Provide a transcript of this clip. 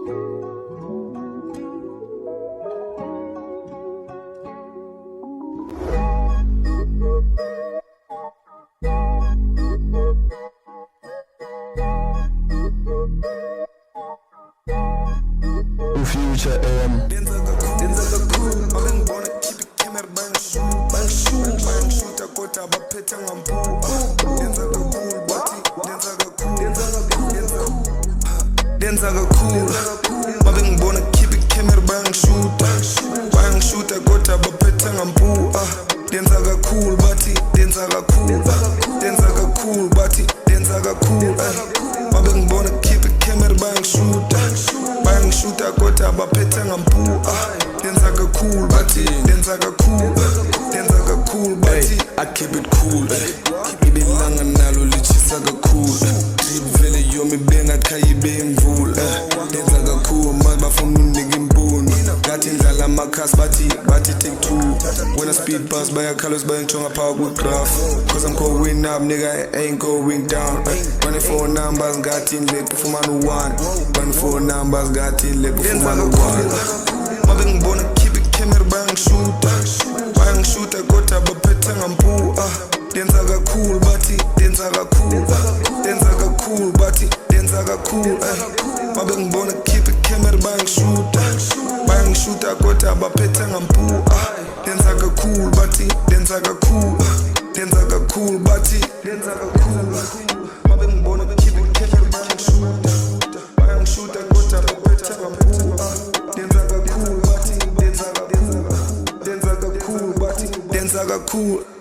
Future Denza cool, mabengibona khipha i-camera bangishuta kodwa baphetha ngampu. Denza cool, bathi denza cool, mabengibona khipha i-camera bangishuta kodwa baphetha ngampu. Denza cool, bathi denza cool, bathi denza cool. Mabengibona khipha i-camera bangishuta kodwa baphetha ngampu. Denza cool, bathi denza cool, bathi I keep it cool. Ibelanga nalo lichisa kakhulu. Drip vele yomi bengakhaya ibe imvula. Denza kakhulu manje bafuna unika impuno. Ngathi ndlala amakhasi bathi take two. When I speed past bayakhalos bayangithonga phakathi kwe-graph. Cause I'm going up nigga, I ain't going down. Running for numbers ngathi ndlebe ufumana u-1. Running for numbers ngathi ndlebe ufumana u-1. Mabengibona khipha i-camera bangishuta kodwa baphetha ngampu. Denza cool, bathi denza cool, bathi denza cool. Mabengibona khipha i-camera bangishuta kodwa baphetha ngampu. Denza cool, bathi denza cool, bathi denza cool. Mabengibona khipha i-camera bangishuta kodwa baphetha ngampu. Denza cool, bathi denza cool, bathi denza cool.